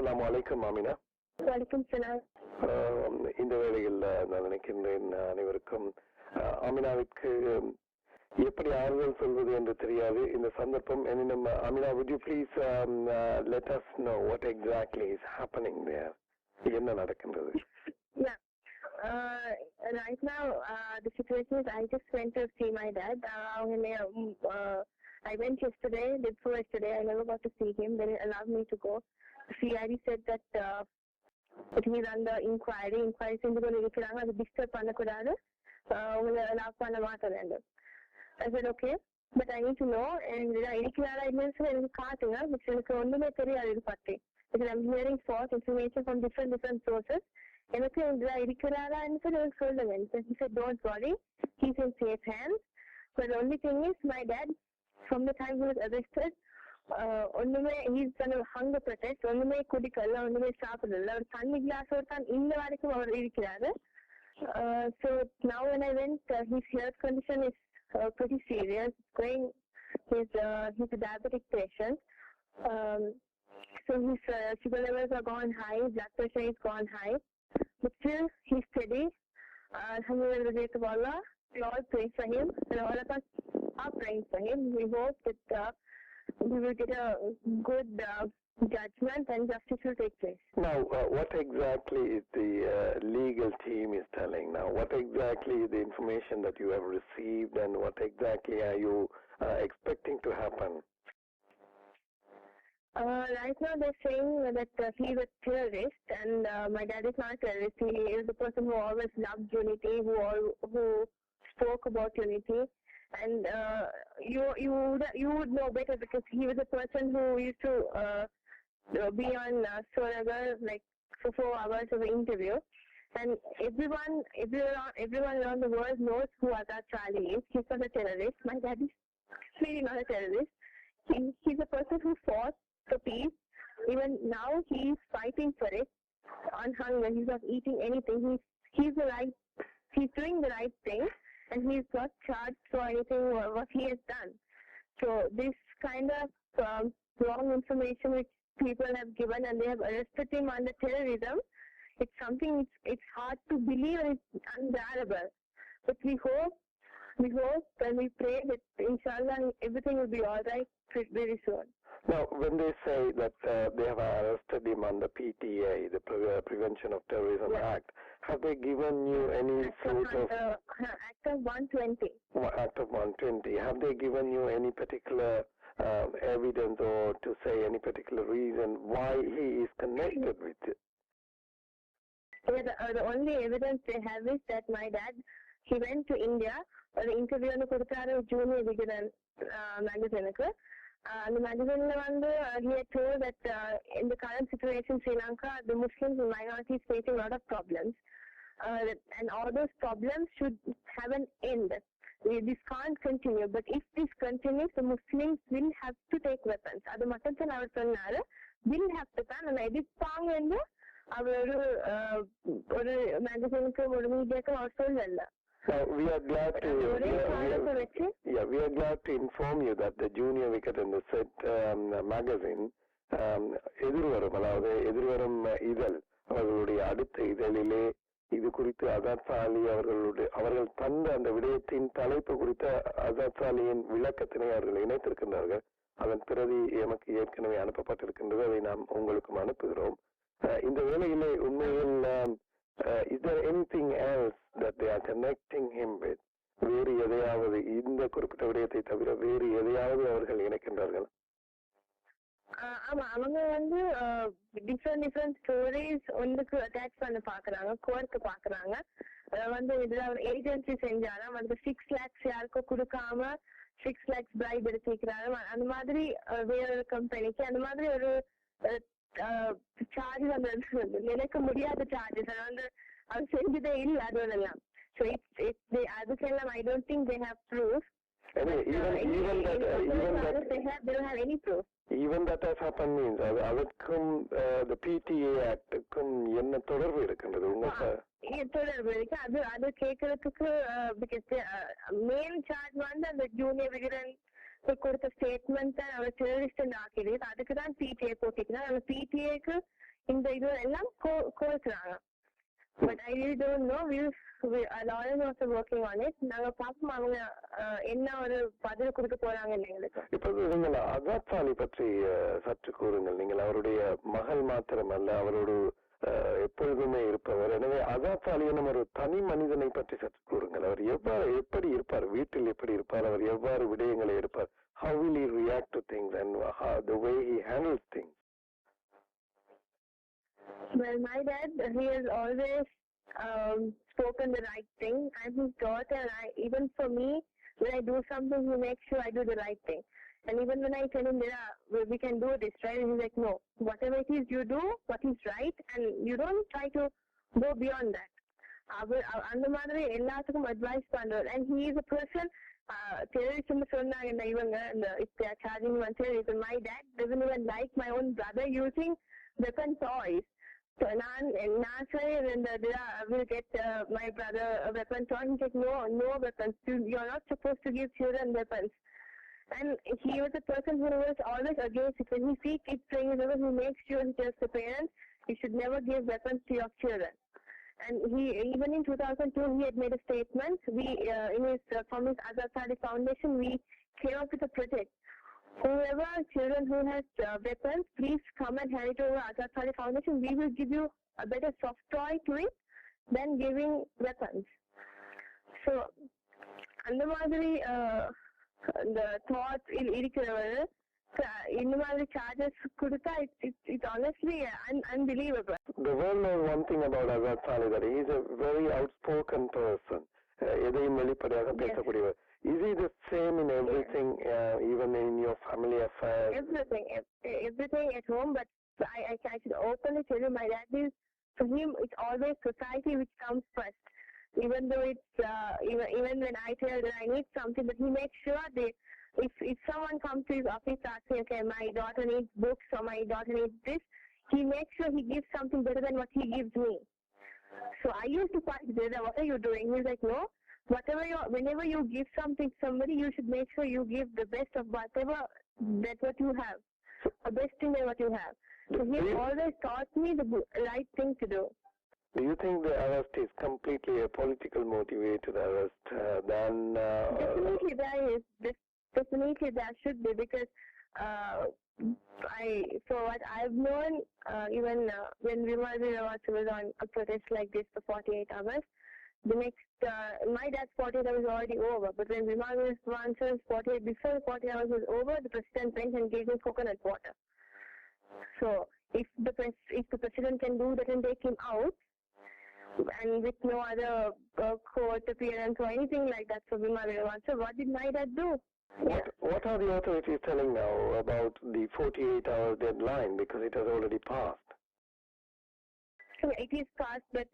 அஸ்ஸலாமு அலைக்கும் ஆமினா. வணக்கம் சலாம். இந்த வேளையில் நான் நினைக்கின்றேன் அனைவருக்கும் ஆமினாவிற்கு எப்படி ஆறுதல் சொல்வது என்று தெரியாது இந்த சந்தர்ப்பம். எனினும் Amina, would you please let us know what exactly is happening there? என்ன நடக்கின்றது? Yeah. Right now, the situation is I just went to see my dad. I went yesterday, day before yesterday. I never got to see him. They allowed me to go. CID said that it is under inquiry. Inquiry செஞ்சு கொண்டு இருக்கிறாங்க. அது disturb பண்ணக்கூடாது. உங்களை allow பண்ண மாட்டேன். I said okay, but I need to know. And இருக்கிறாரா இல்லைன்னு எனக்கு காட்டுங்க. But எனக்கு ஒண்ணுமே தெரியாது இது பத்தி. Because I'm hearing false information from different sources. எனக்கு இருக்கிறாரான்னு சொல்லி எனக்கு சொல்லுங்க. He said don't worry, he's in safe hands. But the only thing is my dad, from the time he was arrested, ஒண்ணுமே he's done a hunger protest. ஒண்ணுமே குடிக்கல, ஒண்ணுமே சாப்பிடல. ஒரு தண்ணி கிளாஸ் தான் இந்த வரைக்கும் அவர் இருக்கிறாரு. So now when I went, his health condition is pretty serious. He's a diabetic patient. So his sugar levels are gone high, blood pressure is gone high. But still, he's steady. Alhamdulillah, we all pray for him, and all of us are praying for him. We hope that we will get a good judgment and justice will take place. Now, what exactly is the legal team is telling now? What exactly is the information that you have received, and what exactly are you expecting to happen? Right now they're saying that he's a terrorist, and my dad is not a terrorist. He is the person who always loved unity, who spoke about unity. And you would know better because he was a person who used to be on Sonagar like for 4 hours of an interview. And everyone around the world knows who Azad Charlie is. He's not a terrorist. My dad is really not a terrorist. He's a person who fought for peace. Even now he's fighting for it on hunger. He's not eating anything. He's doing the right thing, and he's not charged for anything what he has done. So this kind of wrong information which people have given, and they have arrested him under terrorism, it's something it's hard to believe, and it's unbearable. But we hope and we pray that inshallah everything will be all right very soon. Now, when they say that they have arrested him under PTA, the Prevention of Terrorism Act, have they given you any sort of... Act of 120. Act of 120. Have they given you any particular evidence or to say any particular reason why he is connected with it? Yeah, the only evidence they have is that my dad, he went to India, the interview on the Junior Vigilant magazine. The magazine he had told that in the current situation in Sri Lanka, the Muslims and minorities facing a lot of problems. And all those problems should have an end. This can't continue. But if this continues, the Muslims will have to take weapons. Adu mattathan avar sonnaru will have to tan and edippaanga endu avaru oru magazine ku oru media ku avar sollalla. We are glad to inform you that the Junior Wicket and the Set magazine எதிர்வரும் இதழ் அவர்களுடைய அடுத்த இதழிலே இது குறித்து அசாத் சாலி அவர்கள் தந்த அந்த விடயத்தின் தலைப்பு குறித்த அசாத் சாலியின் விளக்கத்தினை அவர்கள் இணைத்திருக்கின்றார்கள். அதன் பிரதி எமக்கு ஏற்கனவே அனுப்பப்பட்டிருக்கின்றது. அதை நாம் உங்களுக்கும் அனுப்புகிறோம். இந்த வேளையிலே உண்மையில் is there anything else that they are connecting him with? வேறு எதையாவது இந்த குறிப்பிட்ட விடயத்தை தவிர வேறு எதையாவது அவர்கள் இணைக்கின்றார்கள்? ஆமா, அவங்க டிஃபரெண்ட் ஸ்டோரிஸ் ஒன்றுக்கு அட்டாச் பண்ண பாக்குறாங்க, கோர்க்கு பாக்குறாங்க. இதுல ஒரு ஏஜென்சி செஞ்சாலும் 6 lakhs யாருக்கும் கொடுக்காம 6 lakhs பிரைப் எடுத்துக்கிறாரு. அந்த மாதிரி வேறொரு கம்பெனிக்கு அந்த மாதிரி ஒரு சார்ஜஸ் நினைக்க முடியாத சார்ஜஸ் அது செஞ்சதே இல்ல. அதோடலாம் அதுக்கெல்லாம் I don't think they have proof. They don't have any proof. Even that has happened means அதற்கும் the PTA ஆக்டுக்கும் என்ன தொடர்பு இருக்கின்றது? தொடர்பு இருக்கு. அது கேட்கறதுக்கு மெயின் சார்ஜ் அந்த ஜூனியர் விகிதன் கொடுத்த ஸ்டேட்மெண்ட் அவர் டெரரிஸ்ட் ஆக்கிடுது. அதுக்குதான் PTA போட்டிருக்கா. அந்த PTAக்கு இந்த இது எல்லாம் கோர்க்குறாங்க. But I really don't know. Lauren was working on it. நாங்க பாப்போம் அவங்க என்ன ஒரு பதில் கொடுக்க போறாங்க எங்களுக்கு. இப்போது நீங்கள் அசாத் சாலி பற்றி சற்று கூறுங்கள். நீங்கள் அவருடைய மகள் மாத்திரமல்ல, அவரோடு எப்பொழுதுமே இருப்பவர். எனவே அசாத் சாலி எனும் ஒரு தனி மனிதனை பற்றி சற்று கூறுங்கள். அவர் எப்படி இருப்பார், வீட்டில் எப்படி இருப்பார், அவர் எவ்வாறு விடயங்களை எடுப்பார், how will he react to things and the way he handles things. Well, my dad, he has always spoken the right thing. I'm his daughter, and even for me, when I do something, he makes sure I do the right thing. And even when I tell him, we can do this, right? And he's like, no, whatever it is you do, what is right, and you don't try to go beyond that. அந்த மாதிரி எல்லாத்துக்கும் advice பண்றாரு. And he is a person, terrorism சொன்னாங்க இவங்க, if they are charging one terrorism, my dad doesn't even like my own brother using weapon toys. So நான் say I will get my brother a weapon toy. He said, no weapons. You're not supposed to give children weapons. And he was a person who was always against it. When he sees kids playing with weapons, he makes sure he tells the parents, you should never give weapons to your children. And he, even in 2002, he had made a statement. From his Azad Sadi Foundation, we came up with a project. Whoever children who has weapons, please come and hand it over Azad Sadi Foundation. We will give you a better soft toy to it than giving weapons. So, அந்த மாதிரி the thoughts இருக்கிறவர் இந்த மாதிரி charges கொடுத்தா it's honestly unbelievable. The world knows one thing about Azad Sali, that he is a very outspoken person. எதையும் வெளிப்படையாக பேசக்கூடியவர். Is he the same in everything, even in your family affairs? Everything at home, but I should openly tell you, my dad is, for him, it's always society which comes first. Even though it's, even when I tell that I need something, but he makes sure if someone comes to his office asking, okay, my daughter needs books or my daughter needs this, he makes sure he gives something better than what he gives me. So I used to fight with him, what are you doing? He's like, no. Whenever you give something to somebody, you should make sure you give the best of whatever that's what you have, the best thing than what you have. So he always taught me the right thing to do. Do you think the arrest is completely a political motivated arrest? Definitely there is. Definitely there should be, because for what I've known, even when Vimal was on a protest like this for 48 hours, the next, my dad's 48 hours was already over, but when Vimal was 48, before the 40 hours was over, the president went and gave him coconut water. So, if the president can do that and take him out, and with no other court appearance or anything like that for Vimal, so what did my dad do? What are the authorities telling now about the 48-hour deadline, because it has already passed? So it is passed, but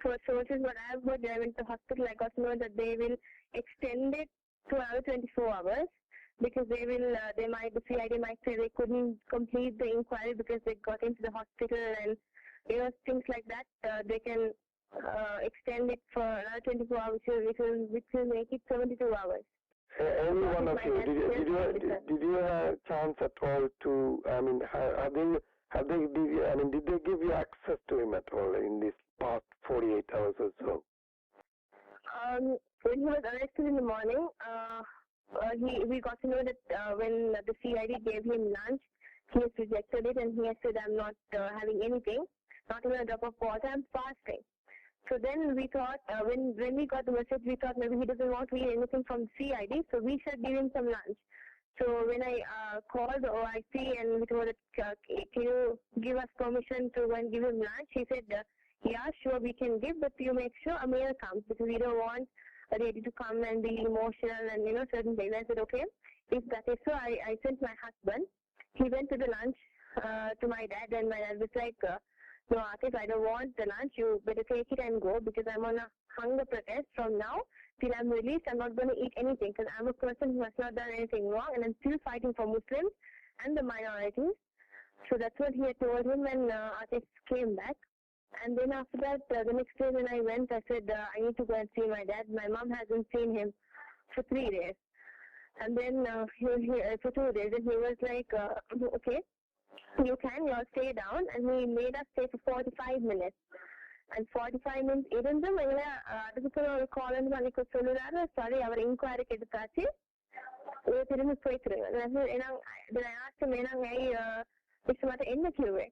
for sources, what I have heard, I went to the hospital, I got to know that they will extend it to another 24 hours, because the CID might say they couldn't complete the inquiry because they got into the hospital, and things like that. They can extend it for another 24 hours, which will make it 72 hours. Any one of you, did you have chance at all to, did they give you access to him at all in this past 48 hours or so? When he was arrested in the morning, we got to know that when the CID gave him lunch, he has rejected it and he has said, I'm not having anything, not even a drop of water, I'm fasting. So then we thought, when we got the message, we thought maybe he doesn't want to eat anything from CID, so we should give him some lunch. So when I called the OIC and we told that, can you give us permission to go and give him lunch? He said, yeah, sure, we can give, but you make sure Amina comes, because we don't want a lady to come and be emotional and, certain things. I said, okay, if that is so, I sent my husband. He went to the lunch to my dad, and my dad was like, no, Atif, I don't want the lunch. You better take it and go, because I'm on a hunger protest from now till I'm released. I'm not going to eat anything, because I'm a person who has not done anything wrong, and I'm still fighting for Muslims and the minorities. So that's what he had told him when Atif came back. And then after that, the next day when I went, I said, I need to go and see my dad. My mom hasn't seen him for 3 days. And then for 2 days, and he was like, okay. you stay down, and he made us stay for 45 minutes. And 45 minutes இருந்தும் எங்களை அதுக்கப்புறம் ஒரு கால் வந்து பண்ணிக்க சொல்லுறாரு, sorry அவர் இன்கொயரிக்கு எடுத்தாச்சு, திரும்பி போய்த்துருங்க. என்ன Q&A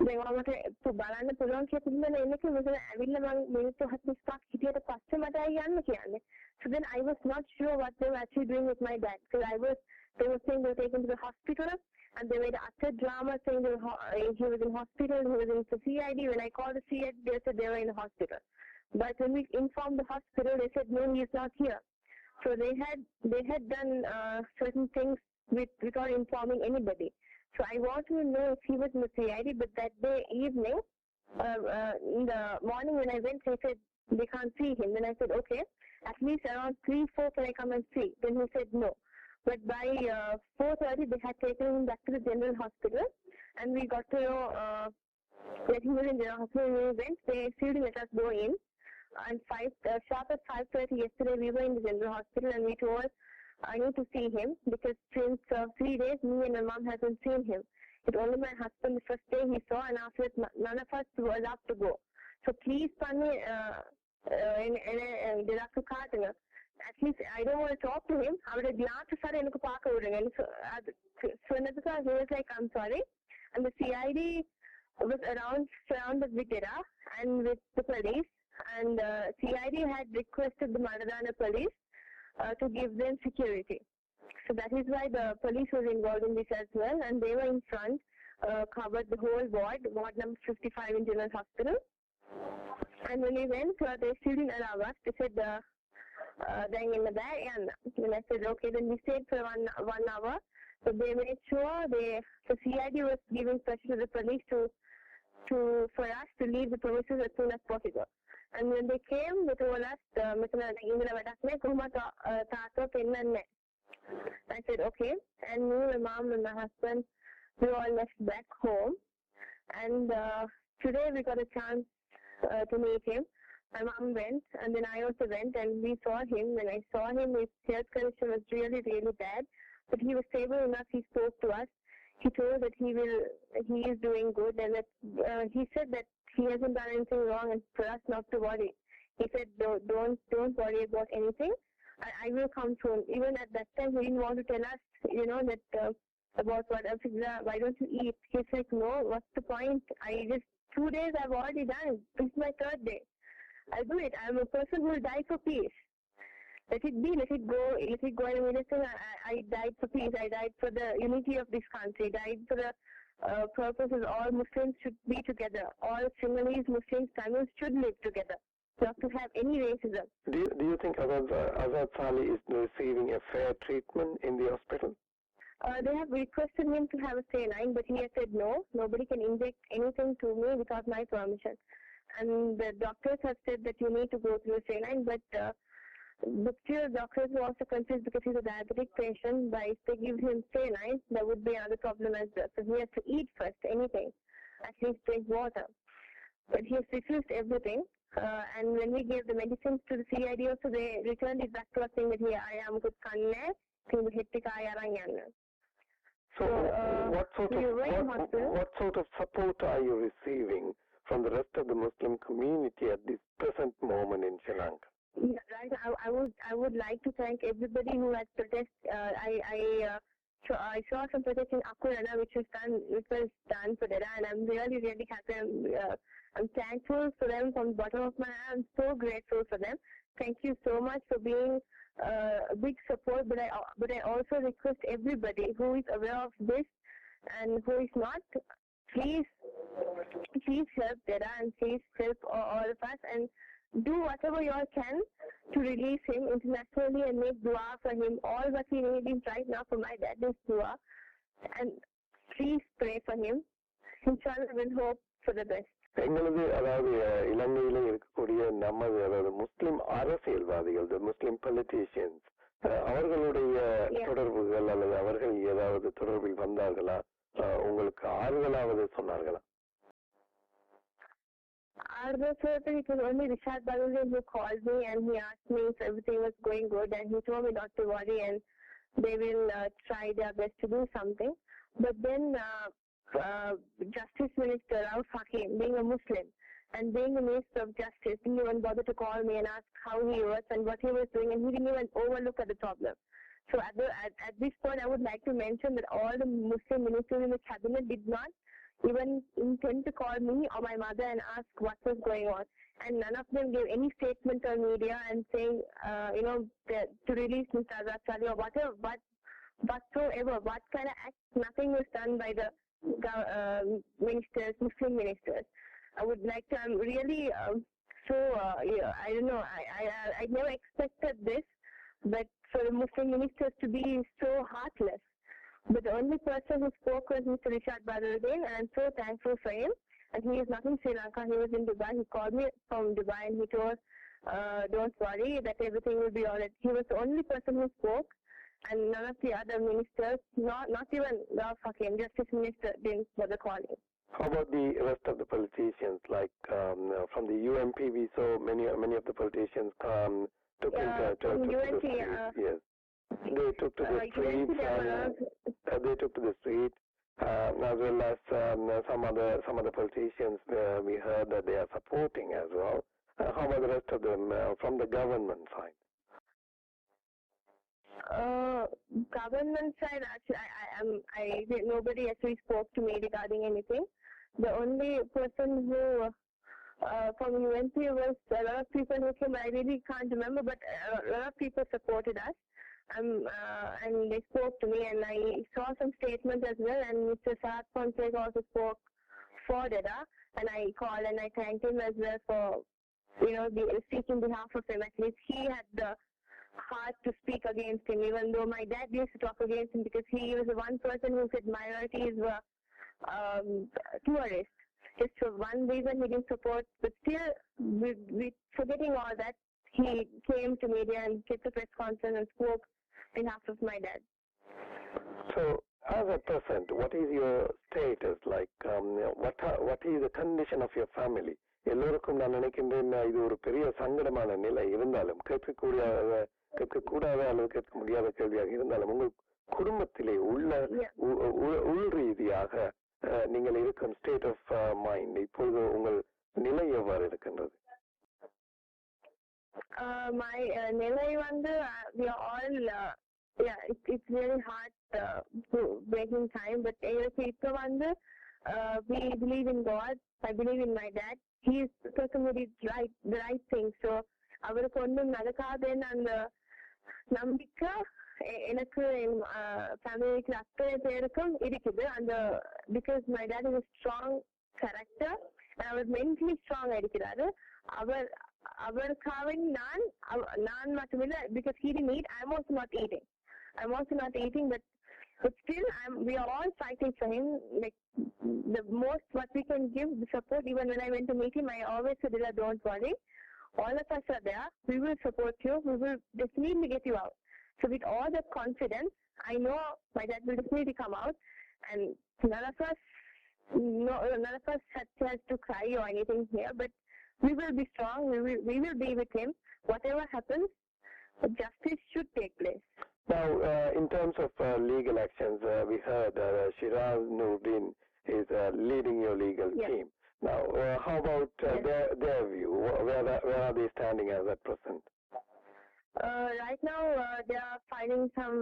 මට බලන්න පුළුවන් කියලා එන්නක මෙතන ඇවිල්ලා මම මිනිත්තු 45ක් හිටියට පස්සේ මට යන්න කියන්නේ. So then I was not sure what they were actually doing with my dad, because they were saying they were taken to the hospital, and they made utter drama saying he was in hospital, he was in the CID. When I called the CID, they said they were in the hospital. But when we informed the hospital, they said no, he is not here. So they had done certain things without informing anybody. So I want to know if he was in the CID, but that day evening, in the morning when I went, they said they can't see him. Then I said, okay, at least around 3-4 can I come and see? Then he said no. But by 4:30, they had taken him back to the general hospital, and we got to know that he was in the hospital. When we went, they still let us go in. And sharp at 5:30 yesterday, we were in the general hospital, and we told, I need to see him, because since 3 days, me and my mom hasn't seen him. It's only my husband the first day he saw, and after that, none of us were allowed to go. So please, Panni, at least I don't want to talk to him. I would have glad to say he was like, I'm sorry. And the CID was surrounded with Dira and with the police, and CID had requested the Maradana police to give them security. So that is why the police was involved in this as well, and they were in front, covered the whole ward number 55 in General Hospital. And when we went, they still didn't allow us. They said, then in the bag, and I said, okay, then we stayed for one hour. So they made sure the CID was giving pressure to the police for us to leave the premises as soon as possible. And when they came, they told us, I said, okay. And me, my mom, and my husband, we all left back home. And today we got a chance to meet him. My mom went, and then I also went, and we saw him. When I saw him, his health condition was really, really bad. But he was stable enough. He spoke to us. He told that he is doing good, and that he said that he hasn't done anything wrong, and for us not to worry. He said, don't worry about anything. I will come soon. Even at that time, he didn't want to tell us, that about what else. Why don't you eat? He's like, no, what's the point? 2 days I've already done. This is my 3rd day. I'll do it. I'm a person who will die for peace. Let it be, let it go. And immediately I died for peace. I died for the unity of this country. Died for the purposes all Muslims should be together. All Sinhalese, Muslims, Tamils should live together. Not to have any racism. Do you think Azad Salley is receiving a fair treatment in the hospital? They have requested him to have a saline, but he has said no. Nobody can inject anything to me without my permission. And the doctors have said that you need to go through a saline, but still doctors were also confused because he's a diabetic patient. But if they give him saline, there would be another problem as well. So he has to eat first, anything, at least drink water. But he has refused everything. And when we gave the medicines to the CID also, they returned it back to us saying that I am good kanne, So what sort of support are you receiving from the rest of the Muslim community at this present moment in Sri Lanka? Yeah, right. I would like to thank everybody who has protested. I saw some protest in Akurana, which was done for Dera, and I'm really, really happy. I'm thankful for them from the bottom of my heart. I'm so grateful for them. Thank you so much for being a big support. But I also request everybody who is aware of this and who is not, please help Dera, and please help all of us, and do whatever you all can to release him internationally and make dua for him. All what we need is right now for my dad is dua, and please pray for him. Inshallah, we'll hope for the best. எங்களது அதாவது இலங்கையில இருக்கக்கூடிய நமது அதாவது முஸ்லிம் அரசியல்வாதிகள், முஸ்லிம் politicians, அவர்களுடைய தொடர்புகள் அல்லது அவர்கள் ஏதாவது தொடர்பில் வந்தார்களா, உங்களுக்கு ஆறுதலாவது சொன்னார்களா? It was only Rishad Baluddin who called me, and he asked me if everything was going good, and he told me not to worry, and they will try their best to do something. But then Justice Minister Rauf Hakim, being a Muslim and being the Minister of Justice, didn't even bother to call me and ask how he was and what he was doing, and he didn't even overlook at the problem. So at this point, I would like to mention that all the Muslim ministers in the cabinet did not even intend to call me or my mother and ask what was going on. And none of them gave any statement on media and saying, to release Mr. Azad Salley or whatever, whatsoever, what kind of act, nothing was done by the ministers, Muslim ministers. I would like to, I'm really I don't know, I never expected this, but for the Muslim ministers to be so heartless. But the only person who spoke was Mr. Rishad Badruddin, and I'm so thankful for him. And he is not in Sri Lanka, he was in Dubai. He called me from Dubai and he told, don't worry, that everything will be alright. He was the only person who spoke, and none of the other ministers, not even Rauf Hakim, Justice Minister, didn't bother calling. How about the rest of the politicians? Like from the UMP, we saw many of the politicians took to the street. Yes, they took to the streets. They took to the street, as well as some other politicians. We heard that they are supporting as well. How about the rest of them from the government side? Government side, actually, nobody actually spoke to me regarding anything. The only person who from UNP was a lot of people who came. I really can't remember, but a lot of people supported us. And they spoke to me, and I saw some statements as well. And Mr. Saad Fonseca also spoke for Dada, and I called and I thanked him as well for speaking behalf of him. At least he had the heart to speak against him, even though my dad used to talk against him because he was the one person who said minorities were tourists. Just for one reason he didn't support, but still, with forgetting all that, he came to media and kept a press conference and spoke on behalf of my dad. So, as a present, what is your status like? What is the condition of your family? எல்லோருக்கும் நான் நினைக்கின்றேன் இது ஒரு பெரிய சங்கடமான நிலை இருந்தாலும் கேட்கக்கூடாத அல்லது கேட்க முடியாத கேள்வியாக இருந்தாலும் உங்கள் குடும்பத்திலே உள் ரீதியாக நீங்கள் இருக்கும் ஸ்டேட் ஆஃப் மைண்ட் இப்பொழுது உங்கள் நிலை எவ்வாறு இருக்கின்றது? My நிலை வந்து we are all it's really hard breaking time, but இப்போ வந்து we believe in God. I believe in my dad. He is the person who did the right thing. So அவருக்கு ஒன்றும் நடக்காதுன்னு அந்த நம்பிக்கை எனக்கு ஃபேமிலிக்கு அத்தனை பேருக்கும் இருக்குது. அந்த because my dad is a strong character and அவர் mentally strong இருக்கிறாரு. அவருக்காக நான் மட்டுமில்ல, because he didn't eat, I'm also not eating, but still we are all fighting for him. Like the most what we can give the support. Even when I went to meet him, I always said, don't worry, all of us are there, we will support you, we will definitely get you out. So with all that confidence, I know my dad will definitely come out, and none of us has to cry or anything here, but we will be strong, we will be with him. Whatever happens, justice should take place. Now, in terms of legal actions, we heard Shiraz Noordin is leading your legal team. Now, how about their view? Where are they standing as at present? Right now, they are filing some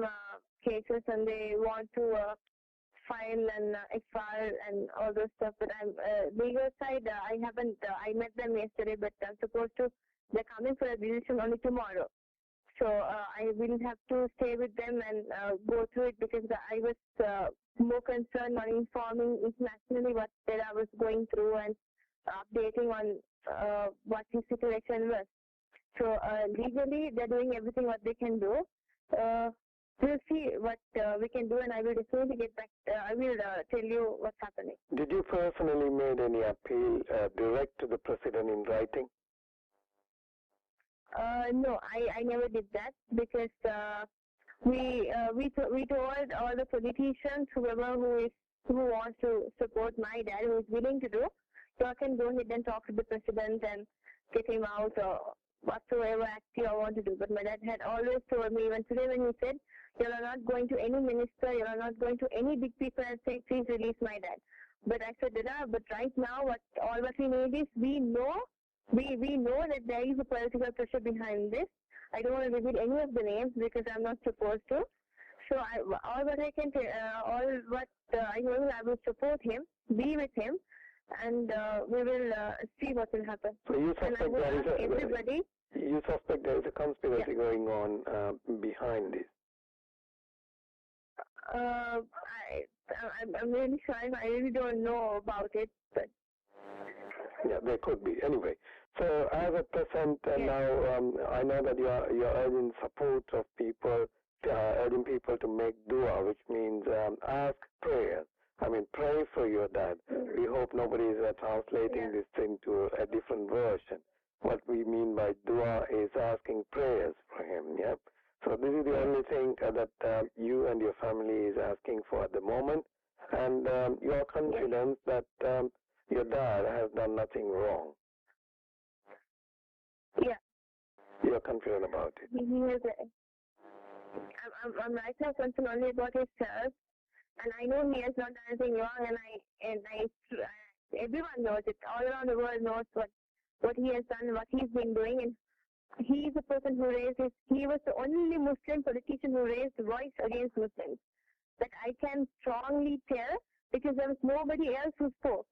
cases and they want to file an FR and all those stuff. But I'm legal side, I haven't. I met them yesterday, but I'm supposed to. They're coming for a decision only tomorrow. So I will have to stay with them and go through it because I was more concerned on informing internationally what I was going through and updating on what the situation was. So legally, they're doing everything what they can do. We'll see what we can do, and I will definitely get back. I will tell you what's happening. Did you personally made any appeal direct to the president in writing? No, I never did that because we told all the politicians, whoever who wants to support my dad, who is willing to do, so I can go ahead and talk to the president and get him out or whatsoever active I want to do. But my dad had always told me, even today when he said, you are not going to any minister, you are not going to any big people and say, please release my dad. But I said, Dada, but right now what we need is, we know that there is a political pressure behind this. I don't want to reveal any of the names because I'm not supposed to. So I will support him, be with him, and we will see what will happen. So you suspect You suspect there is a conspiracy going on behind this? I'm really sorry. I really don't know about it, but yeah, there could be. Anyway, so as a present now, I know that you're urging support of people, urging people to make dua, which means ask prayers. I mean, pray for your dad. We hope nobody is translating this into a different version. What we mean by dua is asking prayers for him. Yeah. So this is the only thing that you and your family is asking for at the moment, and your confidence that your dad has done nothing wrong. Yeah. You're confident about it. I'm right now concerned only about himself, and I know he has not done anything wrong, and everyone knows it. All around the world knows what he has done, what he's been doing, and he is the person who he was the only Muslim politician who raised the voice against Muslims. That I can strongly tell, because there was nobody else who spoke.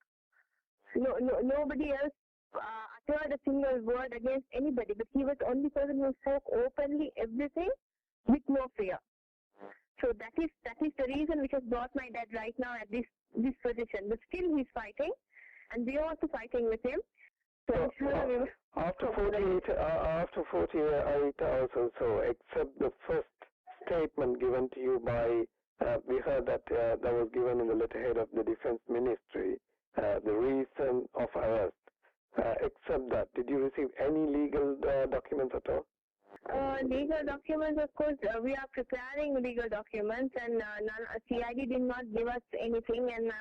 Nobody else uttered a single word against anybody, but he was the only person who spoke openly everything with no fear. So that is the reason which has brought my dad right now at this position. But still he's fighting, and we are also fighting with him. So after 48 hours or so, except the first statement given to you by, we heard that that was given in the letterhead of the Defense Ministry, the reason of arrest. Except that, did you receive any legal documents at all? Legal documents, of course, we are preparing legal documents, and CID did not give us anything, and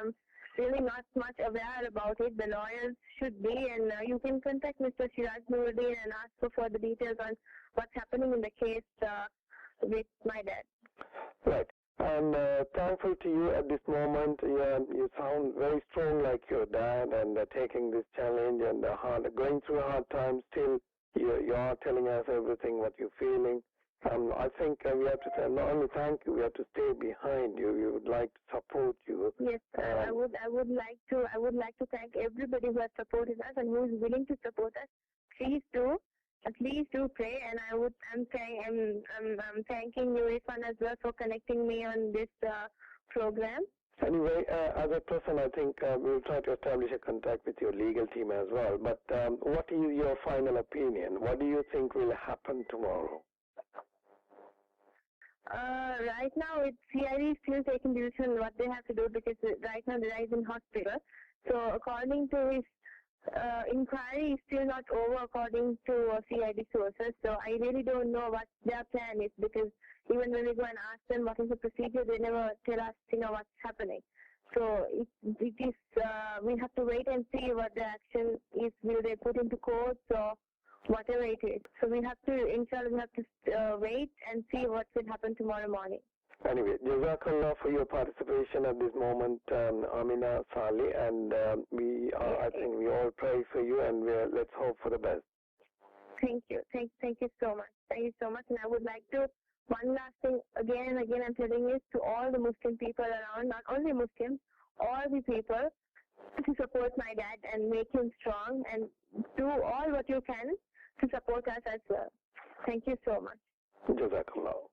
really not much aware about it. The lawyers should be, and you can contact Mr. Shiraj Nuruddin and ask for further details on what's happening in the case with my dad. Right. And thankful to you at this moment. You sound very strong like your dad, and taking this challenge and going through a hard time. Still, you are telling us everything what you're feeling. I think we have to not only thank you, we have to stay behind you. We would like to support you. Yes, I would like to thank everybody who has supported us and who is willing to support us. Please do pray, and I'm thanking you, Irfan, as well, for connecting me on this program. Anyway, as a person, I think we'll try to establish a contact with your legal team as well. But what is your final opinion? What do you think will happen tomorrow? Right now, CID is still taking decision what they have to do, because right now they are in hospital. So according to his inquiry, is still not over according to CID sources. So I really don't know what their plan is, because even when we go and ask them what is the procedure, they never tell us, what's happening. So it is we have to wait and see what the action is. Will they put into court or whatever it is? So we have to, inshallah, we have to wait and see what will happen tomorrow morning. Anyway, Jazakallah for your participation at this moment, Amina Salley, and I think we all pray for you, and let's hope for the best. Thank you. Thank you so much. Thank you so much. And I would like to, one last thing, again and again, I'm telling you, to all the Muslim people around, not only Muslims, all the people, to support my dad and make him strong, and do all what you can to support us as well. Thank you so much. Jazakallah.